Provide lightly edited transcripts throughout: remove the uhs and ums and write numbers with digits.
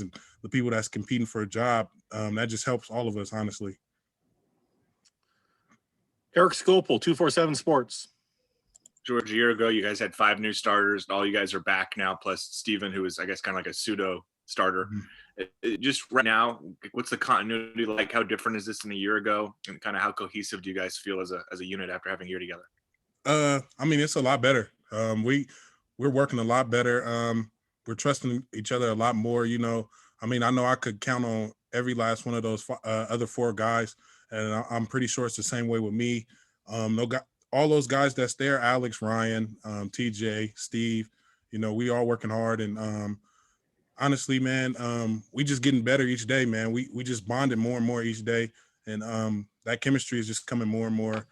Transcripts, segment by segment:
and the people that's competing for a job. That just helps all of us, honestly. Eric Scopel, 247 Sports. George, a year ago, you guys had 5 new starters, and all you guys are back now, plus Steven, who is, I guess, kind of like a pseudo starter. Just right now, what's the continuity like? How different is this than a year ago? And kind of how cohesive do you guys feel as a unit after having a year together? I mean, it's a lot better. We're working a lot better. We're trusting each other a lot more. You know, I mean, I know I could count on every last one of those other 4 guys, and I'm pretty sure it's the same way with me. All those guys that's there, Alex, Ryan, TJ, Steve, you know, we all working hard. And honestly, man, we just getting better each day, man. We just bonding more and more each day. And that chemistry is just coming more and more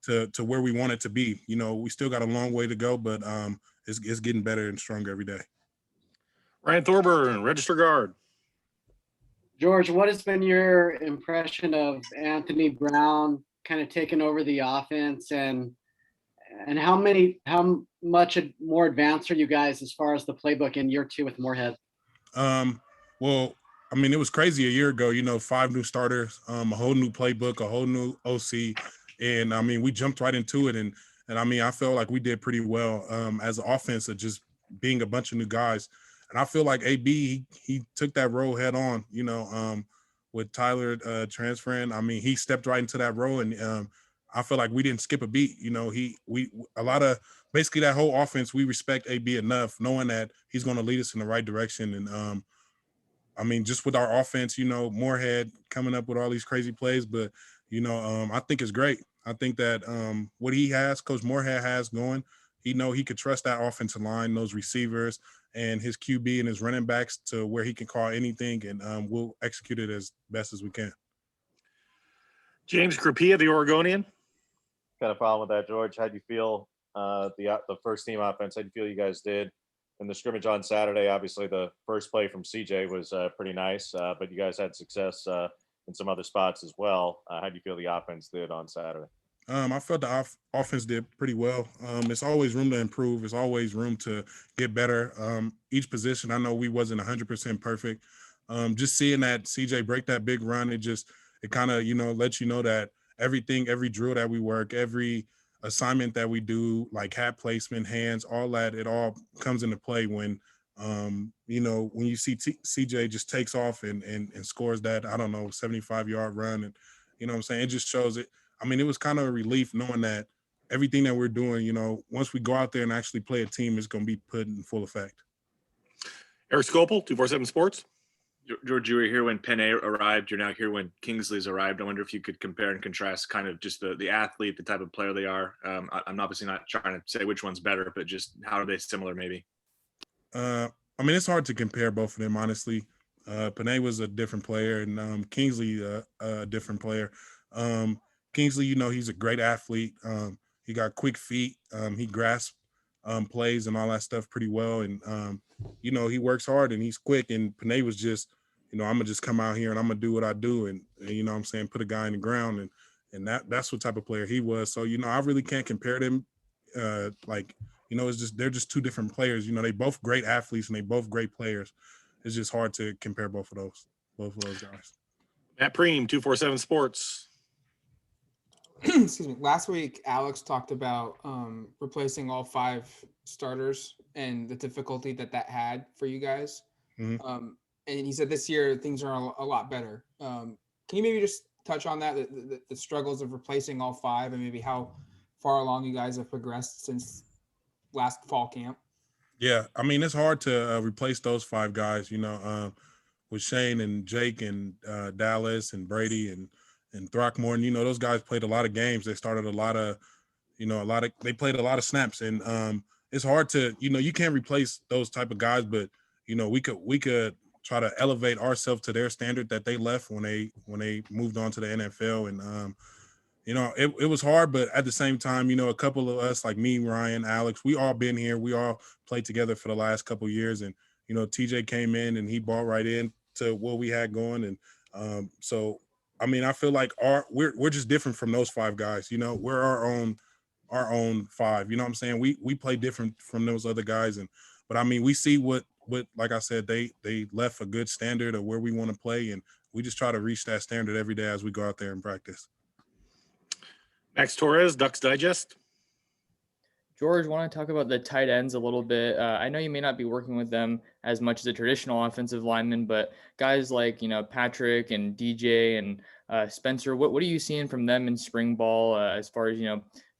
to where we want it to be. You know, we still got a long way to go, but it's getting better and stronger every day. Ryan Thorburn, Register Guard. George, what has been your impression of Anthony Brown kind of taking over the offense, and how much more advanced are you guys as far as the playbook in year 2 with Moorhead? Well, I mean, it was crazy a year ago, you know, 5 new starters, a whole new playbook, a whole new OC. And I mean, we jumped right into it. And I mean, I felt like we did pretty well as an offense of just being a bunch of new guys. And I feel like AB, he took that role head on, you know, with Tyler transferring. I mean, he stepped right into that role, and I feel like we didn't skip a beat. You know, basically that whole offense, we respect AB enough, knowing that he's going to lead us in the right direction. And I mean, just with our offense, you know, Moorhead coming up with all these crazy plays, but you know, I think it's great. I think that what he has, Coach Moorhead has going, he could trust that offensive line, those receivers, and his QB and his running backs to where he can call anything, and we'll execute it as best as we can. James Crapia, the Oregonian. Kind of following with that, George. How do you feel the first team offense? How do you feel you guys did in the scrimmage on Saturday? Obviously, the first play from CJ was pretty nice, but you guys had success in some other spots as well. How do you feel the offense did on Saturday? I felt the offense did pretty well. It's always room to improve. There's always room to get better. Each position, I know we wasn't 100% perfect. Just seeing that CJ break that big run, it kind of, you know, lets you know that every drill that we work, every assignment that we do, like hat placement, hands, all that, it all comes into play when, you know, when you see CJ just takes off and scores that, I don't know, 75-yard run. And, you know what I'm saying? It just shows it. I mean, it was kind of a relief knowing that everything that we're doing, you know, once we go out there and actually play a team, is going to be put in full effect. Eric Scopel, 247 Sports. George, you were here when Penei arrived. You're now here when Kingsley's arrived. I wonder if you could compare and contrast kind of just the athlete, the type of player they are. I'm obviously not trying to say which one's better, but just how are they similar maybe? I mean, it's hard to compare both of them, honestly. Penei was a different player, and Kingsley a different player. Kingsley, you know, he's a great athlete. He got quick feet. He grasps plays and all that stuff pretty well. And, you know, he works hard and he's quick. And Penei was just, you know, I'm going to just come out here and I'm going to do what I do. And, you know what I'm saying, put a guy in the ground. And that's what type of player he was. So, you know, I really can't compare them. Like, you know, they're just 2 different players. You know, they both great athletes and they both great players. It's just hard to compare both of those guys. Matt Preem, 247 Sports. Excuse me. Last week, Alex talked about replacing all 5 starters and the difficulty that had for you guys. Mm-hmm. And he said this year things are a lot better. Can you maybe just touch on that, the struggles of replacing all 5, and maybe how far along you guys have progressed since last fall camp? Yeah, I mean, it's hard to replace those 5 guys, you know, with Shane and Jake and Dallas and Brady and Throckmorton. You know, those guys played a lot of games. They started they played a lot of snaps. And it's hard to, you know, you can't replace those type of guys, but, you know, we could try to elevate ourselves to their standard that they left when they moved on to the NFL. And, you know, it was hard, but at the same time, you know, a couple of us, like me, Ryan, Alex, we all been here. We all played together for the last couple of years. And, you know, TJ came in and he bought right in to what we had going. And so, I mean, I feel like we're just different from those 5 guys. You know, we're our own 5. You know what I'm saying? We play different from those other guys. But I mean, we see what but like I said, they left a good standard of where we want to play, and we just try to reach that standard every day as we go out there and practice. Max Torres, Ducks Digest. George, want to talk about the tight ends a little bit. I know you may not be working with them as much as a traditional offensive lineman, but guys like, Patrick and DJ and Spencer, what are you seeing from them in spring ball as far as,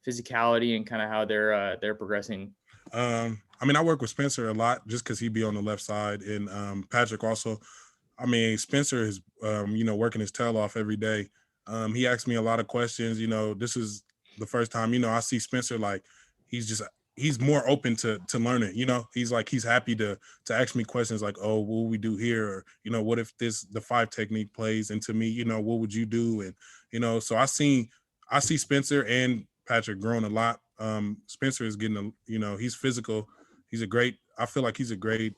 physicality and kind of how they're progressing? I mean, I work with Spencer a lot just because he'd be on the left side, and Patrick also. I mean, Spencer is, working his tail off every day. He asks me a lot of questions. This is the first time, I see Spencer like he's more open to learning. He's happy to ask me questions like, oh, what will we do here? Or, what if the 5 technique plays into me? What would you do? And so I see Spencer and Patrick growing a lot. Spencer is getting he's physical. I feel like he's a great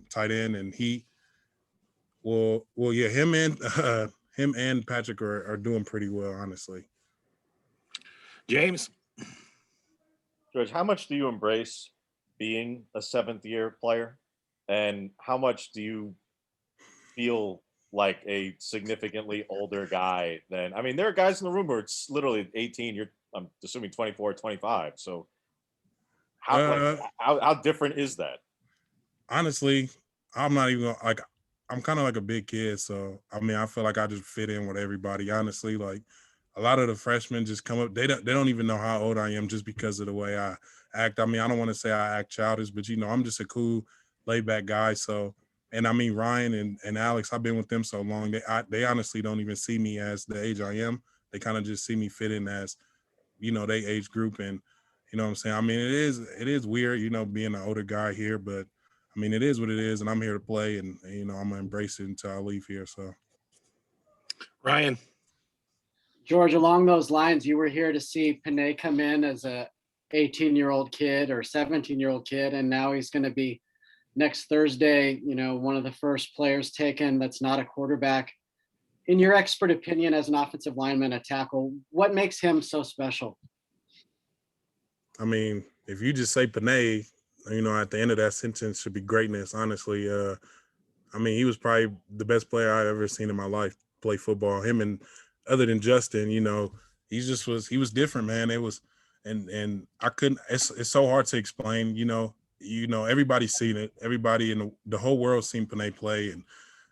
tight end, and him and Patrick are doing pretty well, honestly. James. George, how much do you embrace being a 7th-year player, and how much do you feel like a significantly older guy than? I mean, there are guys in the room where it's literally 18. I'm assuming 24, 25. So how different is that? Honestly, I'm not even like, I'm kind of like a big kid. So, I mean, I feel like I just fit in with everybody. Honestly, like a lot of the freshmen just come up. They don't even know how old I am just because of the way I act. I mean, I don't want to say I act childish, but I'm just a cool, laid back guy. So, and I mean, Ryan and Alex, I've been with them so long. They honestly don't even see me as the age I am. They kind of just see me fit in as, they age group. And, what I'm saying? I mean, it is weird, being an older guy here, but I mean, it is what it is, and I'm here to play, and I'm gonna embrace it until I leave here. So, Ryan. George, along those lines, you were here to see Penei come in as a 18-year-old kid or 17-year-old kid, and now he's going to be next Thursday, one of the first players taken that's not a quarterback. In your expert opinion, as an offensive lineman, a tackle, what makes him so special? I mean, if you just say Penei, at the end of that sentence should be greatness, honestly. I mean, he was probably the best player I've ever seen in my life play football. Him, and other than Justin, he was different, man. It was, and I couldn't, it's so hard to explain, everybody's seen it. Everybody in the whole world seen Penei play. And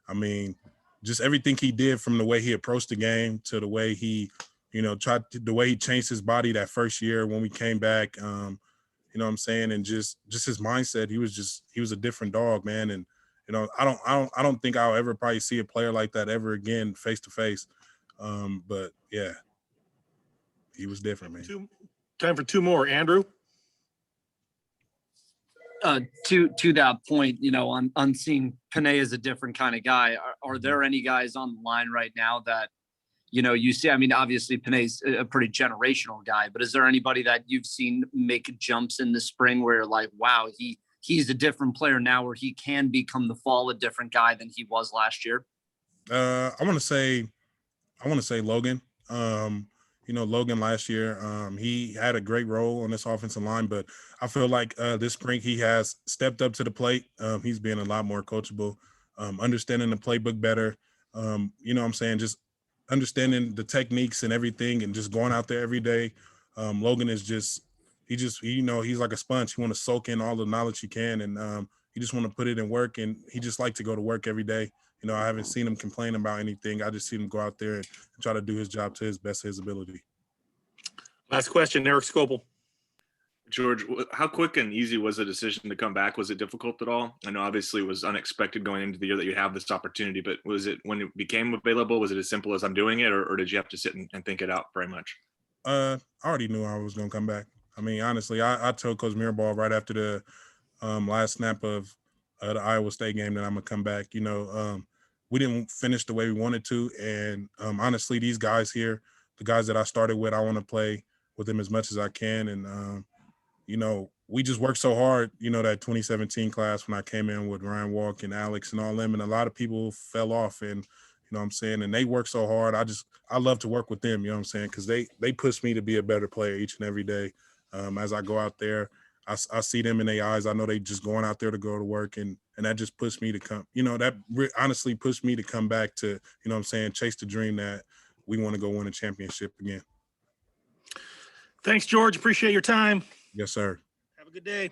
I mean, just everything he did, from the way he approached the game to the way he, the way he changed his body that first year when we came back, you know what I'm saying? And just his mindset, he was a different dog, man. And, I don't think I'll ever probably see a player like that ever again face to face. But yeah, he was different, man. Time for 2 more. Andrew. To that point, on seeing Penei as a different kind of guy, are there any guys on the line right now that, you see? I mean, obviously Penei's a pretty generational guy, but is there anybody that you've seen make jumps in the spring where you're like, wow, he's a different player now, where he can become the fall a different guy than he was last year? I want to say Logan. Logan last year, he had a great role on this offensive line, but I feel like this spring he has stepped up to the plate. He's being a lot more coachable, understanding the playbook better. What I'm saying? Just understanding the techniques and everything, and just going out there every day. Logan is he's like a sponge. He want to soak in all the knowledge he can, and he just want to put it in work, and he just like to go to work every day. I haven't seen him complain about anything. I just seen him go out there and try to do his job to his best of his ability. Last question, Eric Scopel. George, how quick and easy was the decision to come back? Was it difficult at all? I know obviously it was unexpected going into the year that you have this opportunity, but was it, when it became available, was it as simple as I'm doing it, or did you have to sit and think it out very much? I already knew I was going to come back. I mean, honestly, I told Coach Mirabal right after the last snap of the Iowa State game that I'm going to come back. We didn't finish the way we wanted to. And honestly, these guys here, the guys that I started with, I want to play with them as much as I can. And, we just worked so hard, that 2017 class when I came in with Ryan Walk and Alex and all them. And a lot of people fell off, and, what I'm saying? And they work so hard. I love to work with them, you know what I'm saying? Because they push me to be a better player each and every day. As I go out there, I see them in their eyes. I know they just going out there to go to work, and and that just pushed me to come, honestly pushed me to come back to, chase the dream that we want to go win a championship again. Thanks, George. Appreciate your time. Yes, sir. Have a good day.